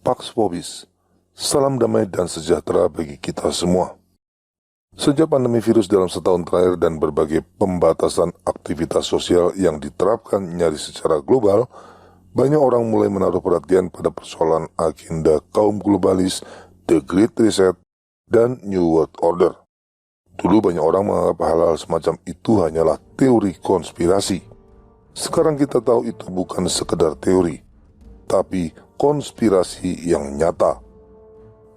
Pax Vobis, salam damai dan sejahtera bagi kita semua. Sejak pandemi virus dalam setahun terakhir dan berbagai pembatasan aktivitas sosial yang diterapkan nyaris secara global, banyak orang mulai menaruh perhatian pada persoalan agenda kaum globalis, The Great Reset, dan New World Order. Dulu banyak orang menganggap hal-hal semacam itu hanyalah teori konspirasi. Sekarang kita tahu itu bukan sekedar teori, tapi konspirasi yang nyata.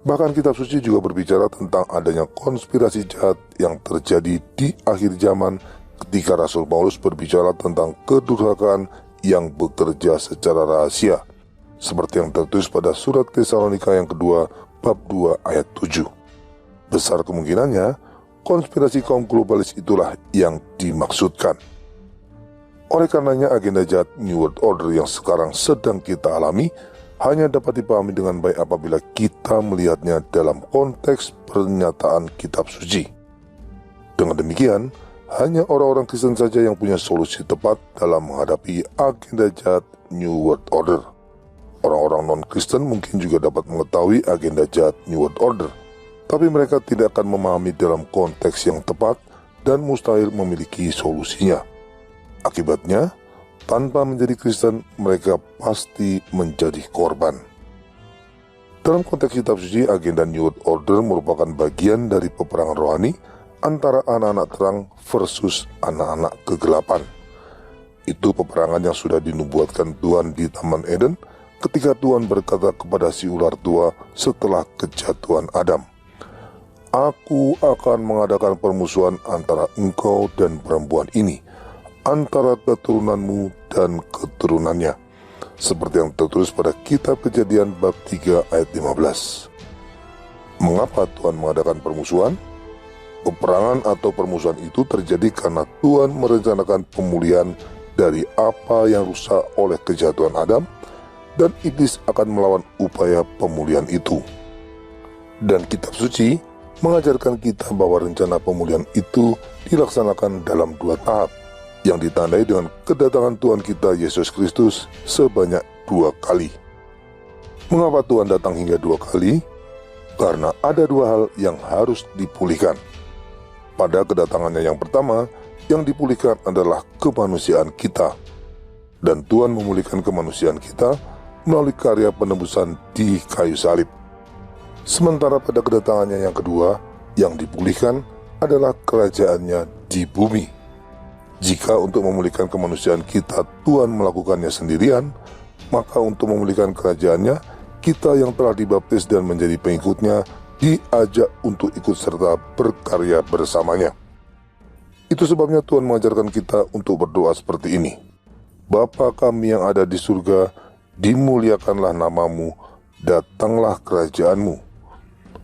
Bahkan kitab suci juga berbicara tentang adanya konspirasi jahat yang terjadi di akhir zaman ketika Rasul Paulus berbicara tentang kedurhakaan yang bekerja secara rahasia, seperti yang tertulis pada surat Tesalonika yang kedua bab 2 ayat 7. Besar kemungkinannya konspirasi kaum globalis itulah yang dimaksudkan. Oleh karenanya agenda jahat New World Order yang sekarang sedang kita alami hanya dapat dipahami dengan baik apabila kita melihatnya dalam konteks pernyataan kitab suci. Dengan demikian, hanya orang-orang Kristen saja yang punya solusi tepat dalam menghadapi agenda jahat New World Order. Orang-orang non-Kristen mungkin juga dapat mengetahui agenda jahat New World Order, tapi mereka tidak akan memahami dalam konteks yang tepat dan mustahil memiliki solusinya. Akibatnya, tanpa menjadi Kristen, mereka pasti menjadi korban. Dalam konteks kitab suci, agenda New World Order merupakan bagian dari peperangan rohani antara anak-anak terang versus anak-anak kegelapan. Itu peperangan yang sudah dinubuatkan Tuhan di Taman Eden ketika Tuhan berkata kepada si ular tua setelah kejatuhan Adam, "Aku akan mengadakan permusuhan antara engkau dan perempuan ini, antara keturunanmu dan keturunannya," seperti yang tertulis pada kitab Kejadian bab 3 ayat 15. Mengapa Tuhan mengadakan permusuhan? Peperangan atau permusuhan itu terjadi karena Tuhan merencanakan pemulihan dari apa yang rusak oleh kejatuhan Adam, dan iblis akan melawan upaya pemulihan itu. Dan kitab suci mengajarkan kita bahwa rencana pemulihan itu dilaksanakan dalam 2 tahap, yang ditandai dengan kedatangan Tuhan kita Yesus Kristus sebanyak 2 kali. Mengapa Tuhan datang hingga 2 kali? Karena ada 2 hal yang harus dipulihkan. Pada kedatangannya yang pertama, yang dipulihkan adalah kemanusiaan kita. Dan Tuhan memulihkan kemanusiaan kita melalui karya penebusan di kayu salib. Sementara pada kedatangannya yang kedua, yang dipulihkan adalah kerajaannya di bumi. Jika untuk memulihkan kemanusiaan kita Tuhan melakukannya sendirian, maka untuk memulihkan kerajaannya, kita yang telah dibaptis dan menjadi pengikutnya diajak untuk ikut serta berkarya bersamanya. Itu sebabnya Tuhan mengajarkan kita untuk berdoa seperti ini. Bapa kami yang ada di surga, dimuliakanlah namamu, datanglah kerajaanmu.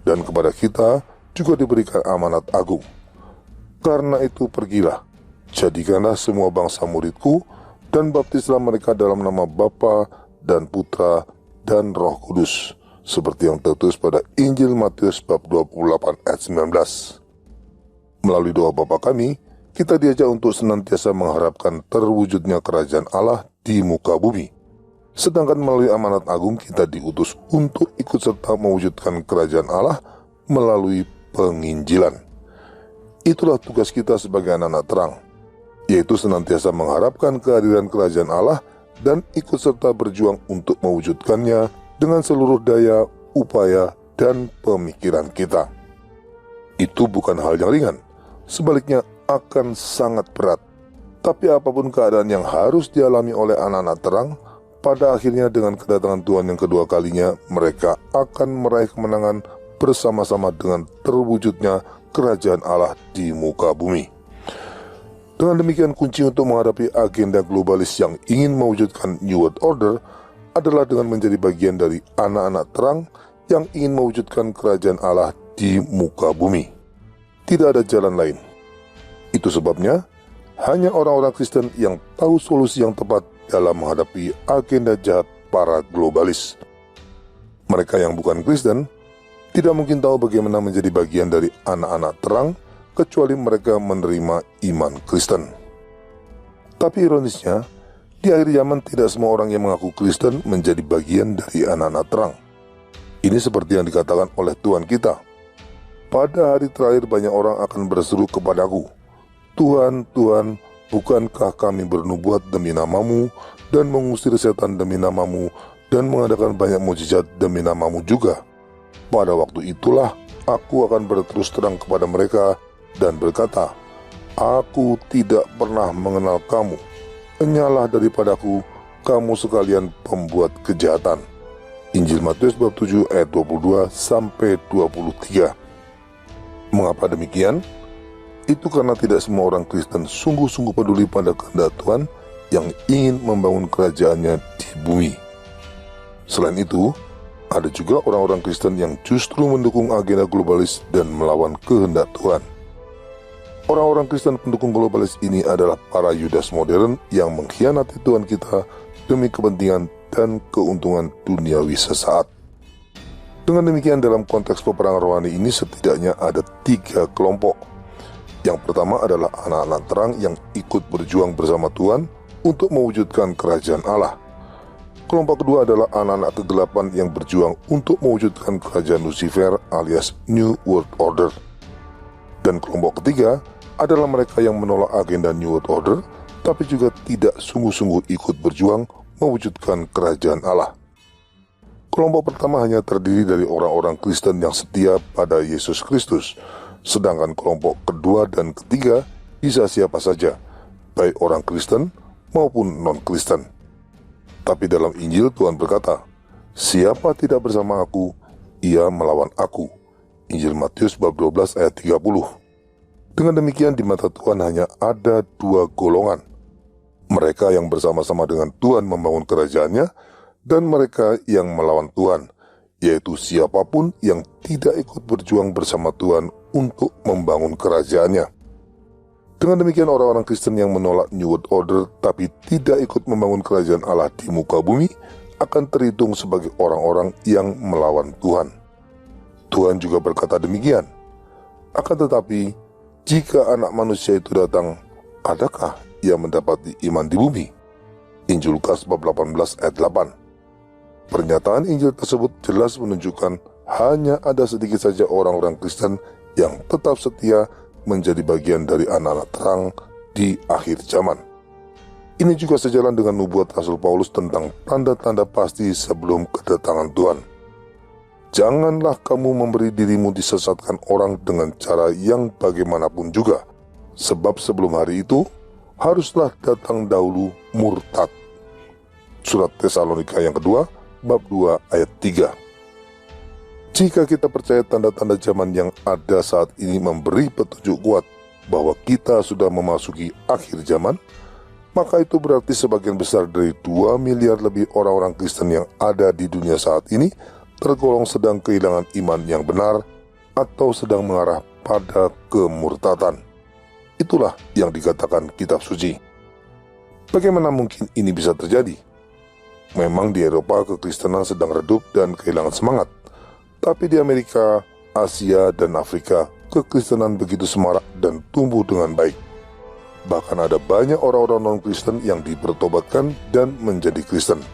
Dan kepada kita juga diberikan amanat agung. Karena itu pergilah, jadikanlah semua bangsa muridku, dan baptislah mereka dalam nama Bapa dan Putra dan Roh Kudus, seperti yang tertulis pada Injil Matius bab 28 ayat 19. Melalui doa Bapa kami, kita diajak untuk senantiasa mengharapkan terwujudnya kerajaan Allah di muka bumi. Sedangkan melalui amanat agung kita diutus untuk ikut serta mewujudkan kerajaan Allah melalui penginjilan. Itulah tugas kita sebagai anak-anak terang, yaitu senantiasa mengharapkan kehadiran kerajaan Allah dan ikut serta berjuang untuk mewujudkannya dengan seluruh daya, upaya, dan pemikiran kita. Itu bukan hal yang ringan, sebaliknya akan sangat berat. Tapi apapun keadaan yang harus dialami oleh anak-anak terang, pada akhirnya dengan kedatangan Tuhan yang kedua kalinya, mereka akan meraih kemenangan bersama-sama dengan terwujudnya kerajaan Allah di muka bumi. Dengan demikian, kunci untuk menghadapi agenda globalis yang ingin mewujudkan New World Order adalah dengan menjadi bagian dari anak-anak terang yang ingin mewujudkan kerajaan Allah di muka bumi. Tidak ada jalan lain. Itu sebabnya, hanya orang-orang Kristen yang tahu solusi yang tepat dalam menghadapi agenda jahat para globalis. Mereka yang bukan Kristen tidak mungkin tahu bagaimana menjadi bagian dari anak-anak terang kecuali mereka menerima iman Kristen. Tapi ironisnya, di akhir zaman tidak semua orang yang mengaku Kristen menjadi bagian dari anak-anak terang. Ini seperti yang dikatakan oleh Tuhan kita. Pada hari terakhir banyak orang akan berseru kepadaku, Tuhan, Tuhan, bukankah kami bernubuat demi namamu dan mengusir setan demi namamu dan mengadakan banyak mujizat demi namamu juga? Pada waktu itulah aku akan berterus terang kepada mereka dan berkata, Aku tidak pernah mengenal kamu. Enyalah daripadaku, kamu sekalian pembuat kejahatan. Injil Matius bab 7 ayat 22 sampai 23. Mengapa demikian? Itu karena tidak semua orang Kristen sungguh-sungguh peduli pada kehendak Tuhan yang ingin membangun kerajaannya di bumi. Selain itu, ada juga orang-orang Kristen yang justru mendukung agenda globalis dan melawan kehendak Tuhan. Orang-orang Kristen pendukung globalis ini adalah para Yudas modern yang mengkhianati Tuhan kita demi kepentingan dan keuntungan duniawi sesaat. Dengan demikian, dalam konteks peperangan rohani ini setidaknya ada 3 kelompok. Yang pertama adalah anak-anak terang yang ikut berjuang bersama Tuhan untuk mewujudkan kerajaan Allah. Kelompok kedua adalah anak-anak kegelapan yang berjuang untuk mewujudkan kerajaan Lucifer alias New World Order. Dan kelompok ketiga adalah mereka yang menolak agenda New World Order, tapi juga tidak sungguh-sungguh ikut berjuang mewujudkan kerajaan Allah. Kelompok pertama hanya terdiri dari orang-orang Kristen yang setia pada Yesus Kristus, sedangkan kelompok kedua dan ketiga bisa siapa saja, baik orang Kristen maupun non-Kristen. Tapi dalam Injil Tuhan berkata, siapa tidak bersama aku, ia melawan aku. Injil Matius bab 12 ayat 30. Dengan demikian di mata Tuhan hanya ada 2 golongan. Mereka yang bersama-sama dengan Tuhan membangun kerajaannya, dan mereka yang melawan Tuhan, yaitu siapapun yang tidak ikut berjuang bersama Tuhan untuk membangun kerajaannya. Dengan demikian orang-orang Kristen yang menolak New World Order tapi tidak ikut membangun kerajaan Allah di muka bumi akan terhitung sebagai orang-orang yang melawan Tuhan. Tuhan juga berkata demikian. Akan tetapi, jika anak manusia itu datang, adakah ia mendapati iman di bumi? Injil Lukas bab 18 ayat 8. Pernyataan Injil tersebut jelas menunjukkan hanya ada sedikit saja orang-orang Kristen yang tetap setia menjadi bagian dari anak-anak terang di akhir zaman. Ini juga sejalan dengan nubuat Rasul Paulus tentang tanda-tanda pasti sebelum kedatangan Tuhan. Janganlah kamu memberi dirimu disesatkan orang dengan cara yang bagaimanapun juga, sebab sebelum hari itu haruslah datang dahulu murtad. Surat Tesalonika yang kedua, bab 2 ayat 3. Jika kita percaya tanda-tanda zaman yang ada saat ini memberi petunjuk kuat bahwa kita sudah memasuki akhir zaman, maka itu berarti sebagian besar dari 2 miliar lebih orang-orang Kristen yang ada di dunia saat ini tergolong sedang kehilangan iman yang benar atau sedang mengarah pada kemurtatan. Itulah yang dikatakan kitab suci. Bagaimana mungkin ini bisa terjadi? Memang di Eropa kekristenan sedang redup dan kehilangan semangat. Tapi di Amerika, Asia, dan Afrika, kekristenan begitu semarak dan tumbuh dengan baik. Bahkan ada banyak orang-orang non-Kristen yang dipertobatkan dan menjadi Kristen.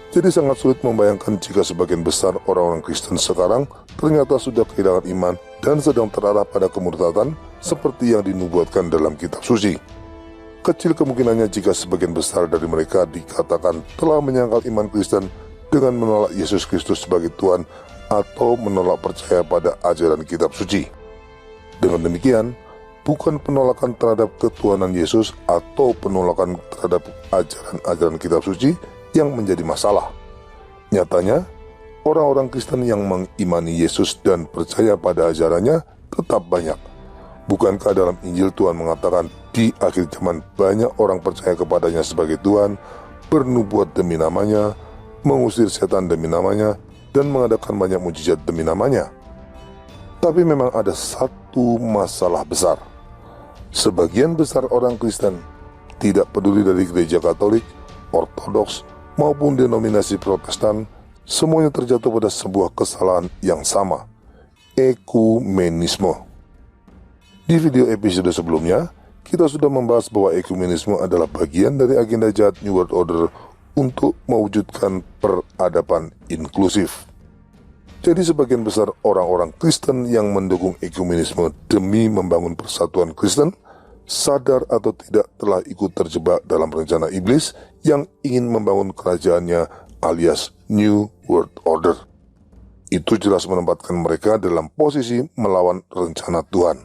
Jadi sangat sulit membayangkan jika sebagian besar orang-orang Kristen sekarang ternyata sudah kehilangan iman dan sedang terarah pada kemurtatan seperti yang dinubuatkan dalam kitab suci. Kecil kemungkinannya jika sebagian besar dari mereka dikatakan telah menyangkal iman Kristen dengan menolak Yesus Kristus sebagai Tuhan atau menolak percaya pada ajaran kitab suci. Dengan demikian, bukan penolakan terhadap ketuhanan Yesus atau penolakan terhadap ajaran-ajaran kitab suci yang menjadi masalah. Nyatanya, orang-orang Kristen yang mengimani Yesus dan percaya pada ajarannya tetap banyak. Bukankah dalam Injil Tuhan mengatakan di akhir zaman banyak orang percaya kepadanya sebagai Tuhan, bernubuat demi namanya, mengusir setan demi namanya, dan mengadakan banyak mujizat demi namanya? Tapi memang ada satu masalah besar. Sebagian besar orang Kristen, tidak peduli dari gereja Katolik, Ortodoks, maupun denominasi Protestan, semuanya terjatuh pada sebuah kesalahan yang sama, ekumenisme. Di video episode sebelumnya, kita sudah membahas bahwa ekumenisme adalah bagian dari agenda jahat New World Order untuk mewujudkan peradaban inklusif. Jadi sebagian besar orang-orang Kristen yang mendukung ekumenisme demi membangun persatuan Kristen, sadar atau tidak telah ikut terjebak dalam rencana iblis yang ingin membangun kerajaannya alias New World Order. Itu jelas menempatkan mereka dalam posisi melawan rencana Tuhan.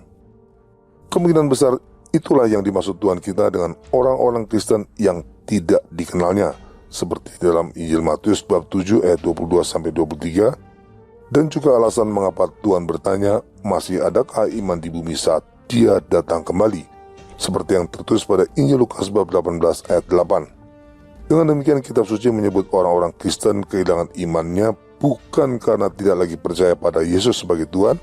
Kemungkinan besar itulah yang dimaksud Tuhan kita dengan orang-orang Kristen yang tidak dikenalnya, seperti dalam Injil Matius bab 7 ayat 22-23, dan juga alasan mengapa Tuhan bertanya, masih adakah iman di bumi saat Dia datang kembali, seperti yang tertulis pada Injil Lukas bab 18 ayat 8. Dengan demikian kitab suci menyebut orang-orang Kristen kehilangan imannya bukan karena tidak lagi percaya pada Yesus sebagai Tuhan,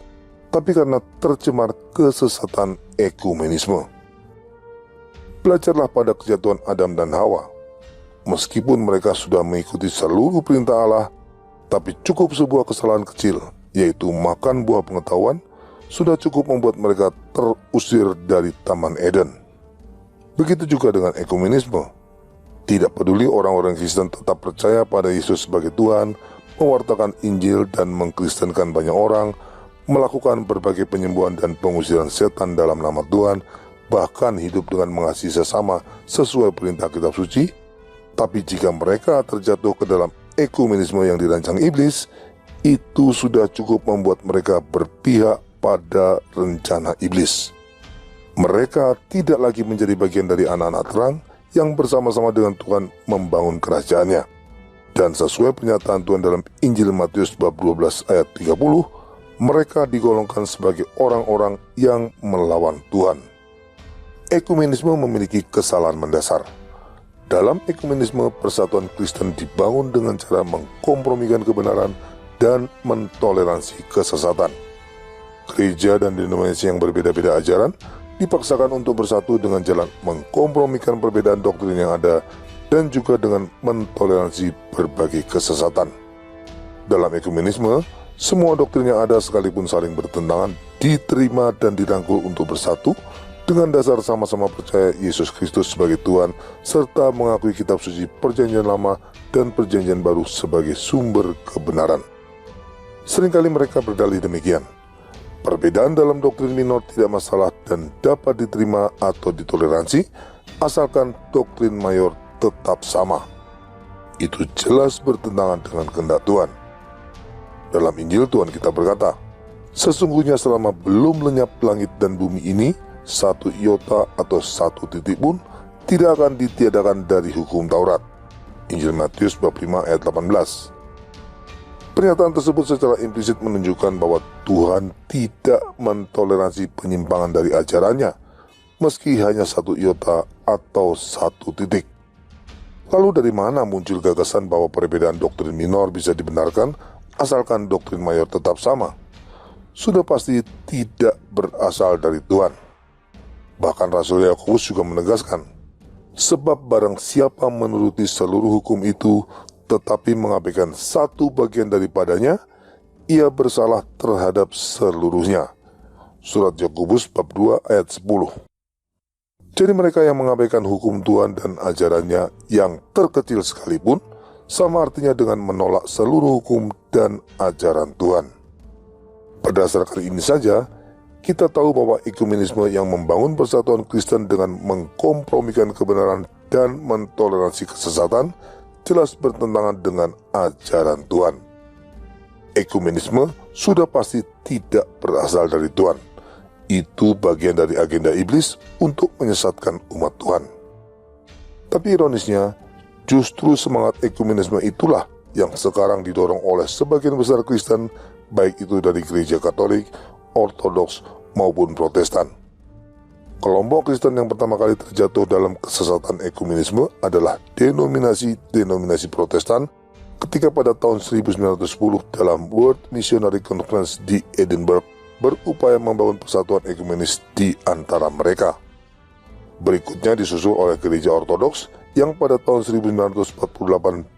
tapi karena tercemar kesesatan ekumenisme. Belajarlah pada kejatuhan Adam dan Hawa. Meskipun mereka sudah mengikuti seluruh perintah Allah, tapi cukup sebuah kesalahan kecil, yaitu makan buah pengetahuan, sudah cukup membuat mereka terusir dari Taman Eden. Begitu juga dengan ekumenisme. Tidak peduli orang-orang Kristen tetap percaya pada Yesus sebagai Tuhan, mewartakan Injil dan mengkristenkan banyak orang, melakukan berbagai penyembuhan dan pengusiran setan dalam nama Tuhan, bahkan hidup dengan mengasihi sesama sesuai perintah kitab suci. Tapi jika mereka terjatuh ke dalam ekumenisme yang dirancang iblis, itu sudah cukup membuat mereka berpihak pada rencana iblis. Mereka tidak lagi menjadi bagian dari anak-anak terang yang bersama-sama dengan Tuhan membangun kerajaannya. Dan sesuai pernyataan Tuhan dalam Injil Matius bab 12 ayat 30, mereka digolongkan sebagai orang-orang yang melawan Tuhan. Ekumenisme memiliki kesalahan mendasar. Dalam ekumenisme, persatuan Kristen dibangun dengan cara mengkompromikan kebenaran dan mentoleransi kesesatan. Gereja dan denominasi yang berbeda-beda ajaran dipaksakan untuk bersatu dengan jalan mengkompromikan perbedaan doktrin yang ada dan juga dengan mentoleransi berbagai kesesatan. Dalam ekumenisme, semua doktrin yang ada sekalipun saling bertentangan diterima dan dirangkul untuk bersatu dengan dasar sama-sama percaya Yesus Kristus sebagai Tuhan, serta mengakui kitab suci Perjanjian Lama dan Perjanjian Baru sebagai sumber kebenaran. Seringkali mereka berdalih demikian. Perbedaan dalam doktrin minor tidak masalah dan dapat diterima atau ditoleransi, asalkan doktrin mayor tetap sama. Itu jelas bertentangan dengan kehendak Tuhan. Dalam Injil Tuhan kita berkata, sesungguhnya selama belum lenyap langit dan bumi ini, satu iota atau satu titik pun tidak akan ditiadakan dari hukum Taurat. Injil Matius bab 5 ayat 18. Pernyataan tersebut secara implisit menunjukkan bahwa Tuhan tidak mentoleransi penyimpangan dari ajarannya, meski hanya satu iota atau satu titik. Lalu dari mana muncul gagasan bahwa perbedaan doktrin minor bisa dibenarkan asalkan doktrin mayor tetap sama? Sudah pasti tidak berasal dari Tuhan. Bahkan Rasul Yakobus juga menegaskan, sebab barang siapa menuruti seluruh hukum itu tetapi mengabaikan satu bagian daripadanya, ia bersalah terhadap seluruhnya. Surat Yakobus bab 2 ayat 10. Jadi mereka yang mengabaikan hukum Tuhan dan ajarannya yang terkecil sekalipun, sama artinya dengan menolak seluruh hukum dan ajaran Tuhan. Berdasarkan ini saja, kita tahu bahwa ekumenisme yang membangun persatuan Kristen dengan mengkompromikan kebenaran dan mentoleransi kesesatan jelas bertentangan dengan ajaran Tuhan. Ekumenisme sudah pasti tidak berasal dari Tuhan. Itu bagian dari agenda iblis untuk menyesatkan umat Tuhan. Tapi ironisnya, justru semangat ekumenisme itulah yang sekarang didorong oleh sebagian besar Kristen, baik itu dari gereja Katolik, Ortodoks, maupun Protestan. Kelompok Kristen yang pertama kali terjatuh dalam kesesatan ekumenisme adalah denominasi Protestan ketika pada tahun 1910 dalam World Missionary Conference di Edinburgh berupaya membangun persatuan ekumenis di antara mereka. Berikutnya disusul oleh gereja Ortodoks yang pada tahun 1948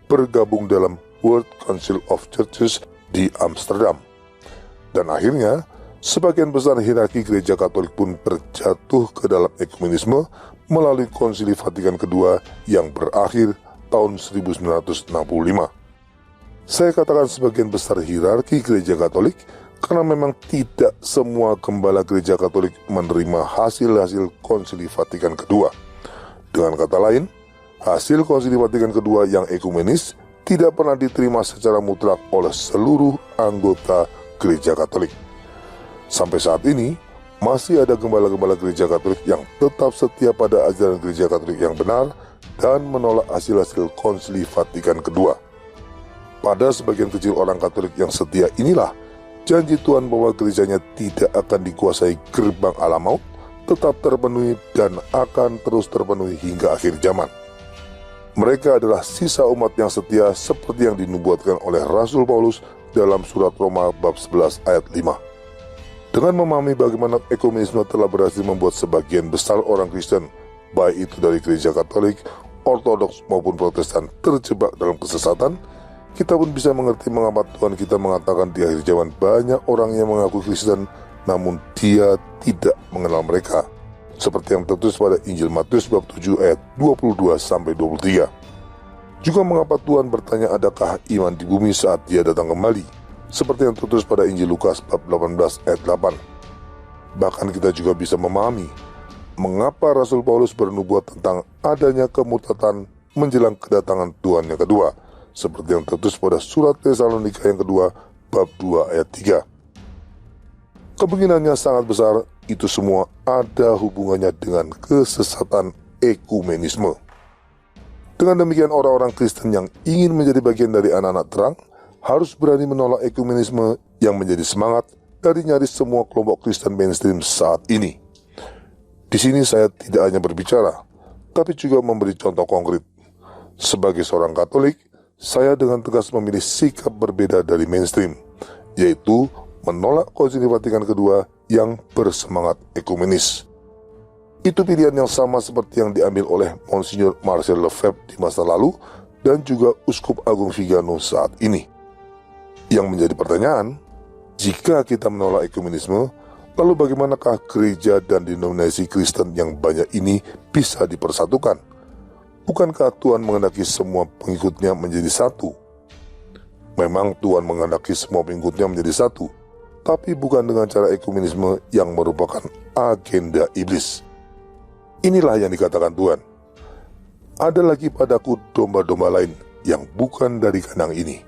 bergabung dalam World Council of Churches di Amsterdam. Dan akhirnya, sebagian besar hierarki gereja Katolik pun terjatuh ke dalam ekumenisme melalui Konsili Vatikan II yang berakhir tahun 1965. Saya katakan sebagian besar hierarki gereja Katolik karena memang tidak semua gembala gereja Katolik menerima hasil-hasil Konsili Vatikan kedua. Dengan kata lain, hasil Konsili Vatikan kedua yang ekumenis tidak pernah diterima secara mutlak oleh seluruh anggota gereja Katolik. Sampai saat ini, masih ada gembala-gembala gereja Katolik yang tetap setia pada ajaran gereja Katolik yang benar dan menolak hasil-hasil Konsili Vatikan kedua. Pada sebagian kecil orang Katolik yang setia inilah janji Tuhan bahwa gerejanya tidak akan dikuasai gerbang Allah maut tetap terpenuhi dan akan terus terpenuhi hingga akhir zaman. Mereka adalah sisa umat yang setia seperti yang dinubuatkan oleh Rasul Paulus dalam surat Roma bab 11 ayat 5. Dengan memahami bagaimana ekumenisme telah berhasil membuat sebagian besar orang Kristen, baik itu dari gereja Katolik, Ortodoks maupun Protestan terjebak dalam kesesatan, kita pun bisa mengerti mengapa Tuhan kita mengatakan di akhir zaman banyak orang yang mengaku Kristen namun Dia tidak mengenal mereka, seperti yang tertulis pada Injil Matius bab 7 ayat 22-23. Juga mengapa Tuhan bertanya adakah iman di bumi saat Dia datang kembali, seperti yang tertulis pada Injil Lukas bab 18 ayat 8. Bahkan kita juga bisa memahami mengapa Rasul Paulus bernubuat tentang adanya kemurtatan menjelang kedatangan Tuhan yang kedua, seperti yang tertulis pada surat Tesalonika yang kedua bab 2 ayat 3. Kemungkinannya sangat besar itu semua ada hubungannya dengan kesesatan ekumenisme. Dengan demikian orang-orang Kristen yang ingin menjadi bagian dari anak-anak terang harus berani menolak ekumenisme yang menjadi semangat dari nyaris semua kelompok Kristen mainstream saat ini. Di sini saya tidak hanya berbicara, tapi juga memberi contoh konkret. Sebagai seorang Katolik, saya dengan tegas memilih sikap berbeda dari mainstream, yaitu menolak Konsili Vatikan kedua yang bersemangat ekumenis. Itu pilihan yang sama seperti yang diambil oleh Monsignor Marcel Lefebvre di masa lalu dan juga Uskup Agung Vigano saat ini. Yang menjadi pertanyaan, jika kita menolak ekumenisme, lalu bagaimanakah gereja dan denominasi Kristen yang banyak ini bisa dipersatukan? Bukankah Tuhan menghendaki semua pengikutnya menjadi satu? Memang Tuhan menghendaki semua pengikutnya menjadi satu, tapi bukan dengan cara ekumenisme yang merupakan agenda iblis. Inilah yang dikatakan Tuhan. Ada lagi padaku domba-domba lain yang bukan dari kandang ini.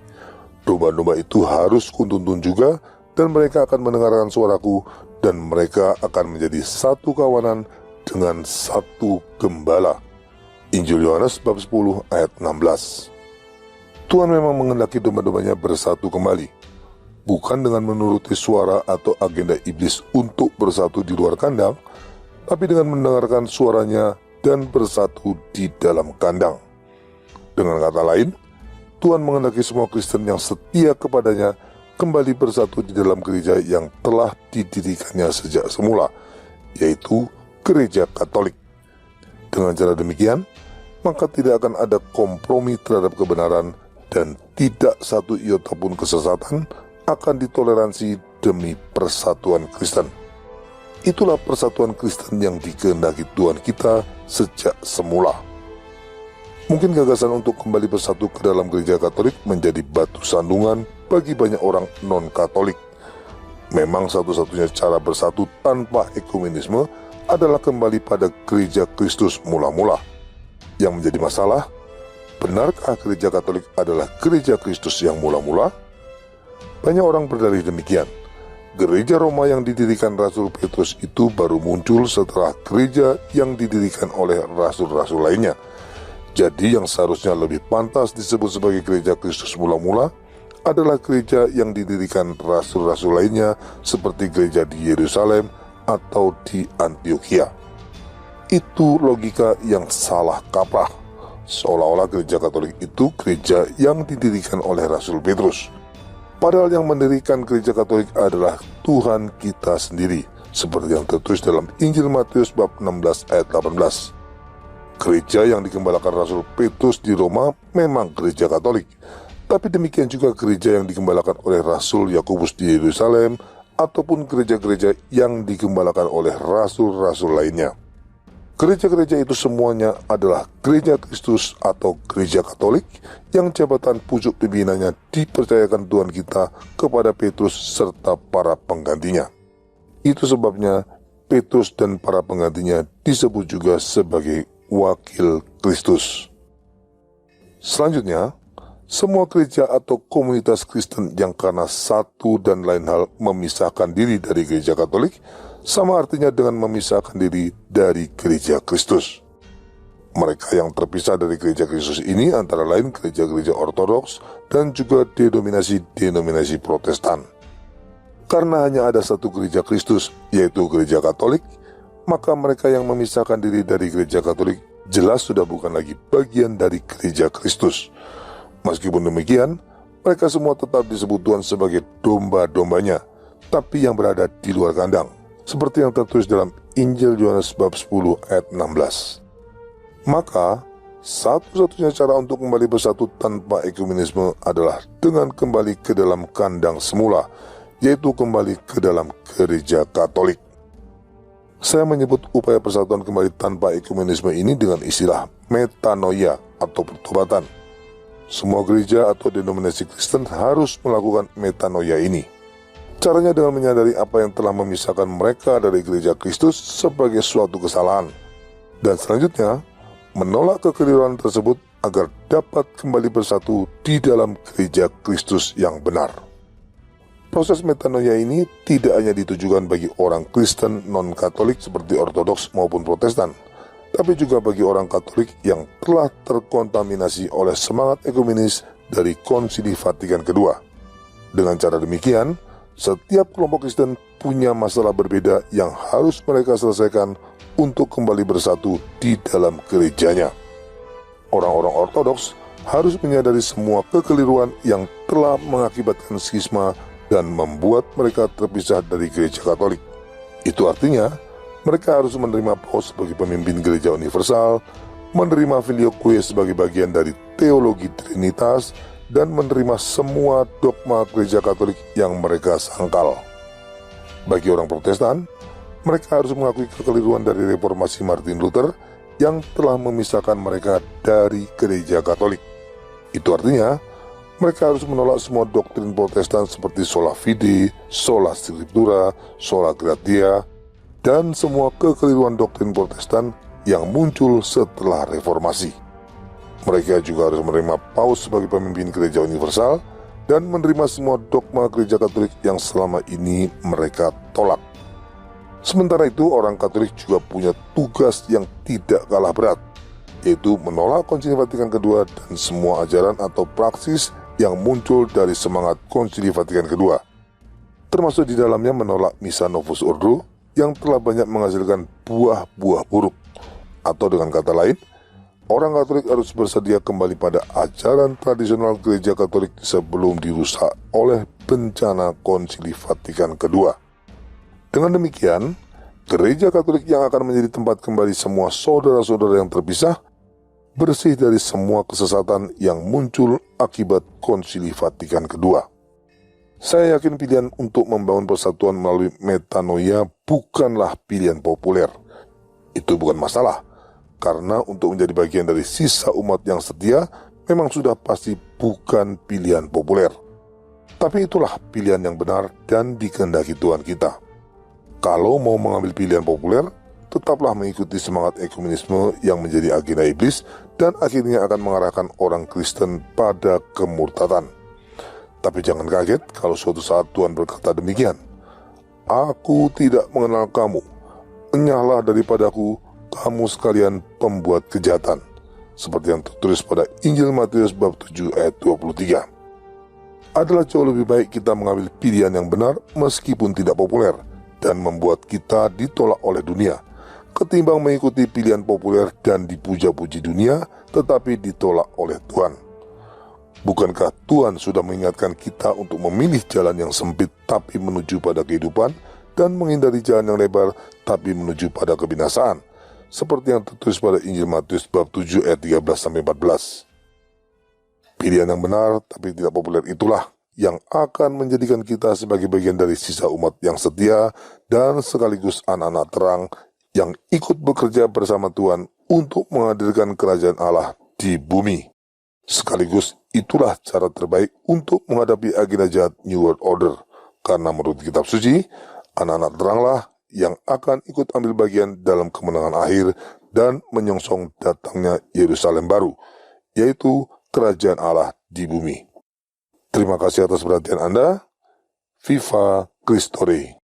Domba-domba itu harus kutuntun juga, dan mereka akan mendengarkan suaraku, dan mereka akan menjadi satu kawanan dengan satu gembala. Injil Yohanes bab 10 ayat 16. Tuhan memang menghendaki domba-dombanya bersatu kembali, bukan dengan menuruti suara atau agenda iblis untuk bersatu di luar kandang, tapi dengan mendengarkan suaranya dan bersatu di dalam kandang. Dengan kata lain, Tuhan menghendaki semua Kristen yang setia kepadanya kembali bersatu di dalam gereja yang telah didirikannya sejak semula, yaitu gereja Katolik. Dengan cara demikian, maka tidak akan ada kompromi terhadap kebenaran dan tidak satu iota pun kesesatan akan ditoleransi demi persatuan Kristen. Itulah persatuan Kristen yang dikehendaki Tuhan kita sejak semula. Mungkin gagasan untuk kembali bersatu ke dalam gereja Katolik menjadi batu sandungan bagi banyak orang non-Katolik. Memang satu-satunya cara bersatu tanpa ekumenisme adalah kembali pada gereja Kristus mula-mula. Yang menjadi masalah, benarkah gereja Katolik adalah gereja Kristus yang mula-mula? Banyak orang berdalih demikian. Gereja Roma yang didirikan Rasul Petrus itu baru muncul setelah gereja yang didirikan oleh rasul-rasul lainnya. Jadi yang seharusnya lebih pantas disebut sebagai gereja Kristus mula-mula adalah gereja yang didirikan rasul-rasul lainnya seperti gereja di Yerusalem atau di Antioquia. Itu logika yang salah kaprah, seolah-olah gereja Katolik itu gereja yang didirikan oleh Rasul Petrus. Padahal yang mendirikan gereja Katolik adalah Tuhan kita sendiri, seperti yang tertulis dalam Injil Matius bab 16 ayat 18. Gereja yang dikembalakan Rasul Petrus di Roma memang gereja Katolik, tapi demikian juga gereja yang dikembalakan oleh Rasul Yakobus di Yerusalem ataupun gereja-gereja yang dikembalakan oleh rasul-rasul lainnya. Gereja-gereja itu semuanya adalah Gereja Kristus atau Gereja Katolik yang jabatan pucuk pimpinannya dipercayakan Tuhan kita kepada Petrus serta para penggantinya. Itu sebabnya Petrus dan para penggantinya disebut juga sebagai wakil Kristus. Selanjutnya, semua gereja atau komunitas Kristen yang karena satu dan lain hal memisahkan diri dari Gereja Katolik sama artinya dengan memisahkan diri dari Gereja Kristus. Mereka yang terpisah dari Gereja Kristus ini antara lain gereja-gereja Ortodoks dan juga denominasi-denominasi Protestan. Karena hanya ada satu Gereja Kristus, yaitu Gereja Katolik, maka mereka yang memisahkan diri dari Gereja Katolik jelas sudah bukan lagi bagian dari Gereja Kristus. Meskipun demikian, mereka semua tetap disebut Tuhan sebagai domba-dombanya, tapi yang berada di luar kandang, seperti yang tertulis dalam Injil Yohanes bab 10 ayat 16. Maka, satu-satunya cara untuk kembali bersatu tanpa ekumenisme adalah dengan kembali ke dalam kandang semula, yaitu kembali ke dalam Gereja Katolik. Saya menyebut upaya persatuan kembali tanpa ekumenisme ini dengan istilah metanoia atau pertobatan. Semua gereja atau denominasi Kristen harus melakukan metanoia ini. Caranya dengan menyadari apa yang telah memisahkan mereka dari Gereja Kristus sebagai suatu kesalahan. Dan selanjutnya, menolak kekeliruan tersebut agar dapat kembali bersatu di dalam Gereja Kristus yang benar. Proses metanoia ini tidak hanya ditujukan bagi orang Kristen non-Katolik seperti Ortodoks maupun Protestan, tapi juga bagi orang Katolik yang telah terkontaminasi oleh semangat ekumenis dari Konsili Vatikan II. Dengan cara demikian, setiap kelompok Kristen punya masalah berbeda yang harus mereka selesaikan untuk kembali bersatu di dalam gerejanya. Orang-orang Ortodoks harus menyadari semua kekeliruan yang telah mengakibatkan skisma dan membuat mereka terpisah dari Gereja Katolik. Itu artinya, mereka harus menerima Paus sebagai pemimpin gereja universal, menerima filioque sebagai bagian dari teologi Trinitas, dan menerima semua dogma Gereja Katolik yang mereka sangkal. Bagi orang Protestan, mereka harus mengakui kekeliruan dari reformasi Martin Luther yang telah memisahkan mereka dari Gereja Katolik. Itu artinya, mereka harus menolak semua doktrin Protestan seperti sola fide, sola scriptura, sola gratia, dan semua kekeliruan doktrin Protestan yang muncul setelah reformasi. Mereka juga harus menerima Paus sebagai pemimpin gereja universal dan menerima semua dogma Gereja Katolik yang selama ini mereka tolak. Sementara itu, orang Katolik juga punya tugas yang tidak kalah berat, yaitu menolak Konsili Vatikan II dan semua ajaran atau praksis yang muncul dari semangat Konsili Vatikan II, termasuk di dalamnya menolak Missa Novus Ordo yang telah banyak menghasilkan buah-buah buruk. Atau dengan kata lain, orang Katolik harus bersedia kembali pada ajaran tradisional Gereja Katolik sebelum dirusak oleh bencana Konsili Vatikan II. Dengan demikian, Gereja Katolik yang akan menjadi tempat kembali semua saudara-saudara yang terpisah, bersih dari semua kesesatan yang muncul akibat Konsili Vatikan II. Saya yakin pilihan untuk membangun persatuan melalui metanoia bukanlah pilihan populer. Itu bukan masalah, karena untuk menjadi bagian dari sisa umat yang setia memang sudah pasti bukan pilihan populer. Tapi itulah pilihan yang benar dan dikehendaki Tuhan kita. Kalau mau mengambil pilihan populer, tetaplah mengikuti semangat ekumenisme yang menjadi agenda iblis dan akhirnya akan mengarahkan orang Kristen pada kemurtadan. Tapi jangan kaget kalau suatu saat Tuhan berkata demikian, "Aku tidak mengenal kamu, enyahlah daripadaku, kamu sekalian pembuat kejahatan." Seperti yang tertulis pada Injil Matius bab 7 ayat 23. Adalah jauh lebih baik kita mengambil pilihan yang benar meskipun tidak populer dan membuat kita ditolak oleh dunia, ketimbang mengikuti pilihan populer dan dipuja-puji dunia tetapi ditolak oleh Tuhan. Bukankah Tuhan sudah mengingatkan kita untuk memilih jalan yang sempit tapi menuju pada kehidupan dan menghindari jalan yang lebar tapi menuju pada kebinasaan, seperti yang tertulis pada Injil Matius bab 7 ayat 13-14. Pilihan yang benar tapi tidak populer itulah yang akan menjadikan kita sebagai bagian dari sisa umat yang setia dan sekaligus anak-anak terang yang ikut bekerja bersama Tuhan untuk menghadirkan kerajaan Allah di bumi. Sekaligus itulah cara terbaik untuk menghadapi agenda jahat New World Order. Karena menurut kitab suci, anak-anak teranglah yang akan ikut ambil bagian dalam kemenangan akhir dan menyongsong datangnya Yerusalem baru, yaitu kerajaan Allah di bumi. Terima kasih atas perhatian Anda. Viva Christore.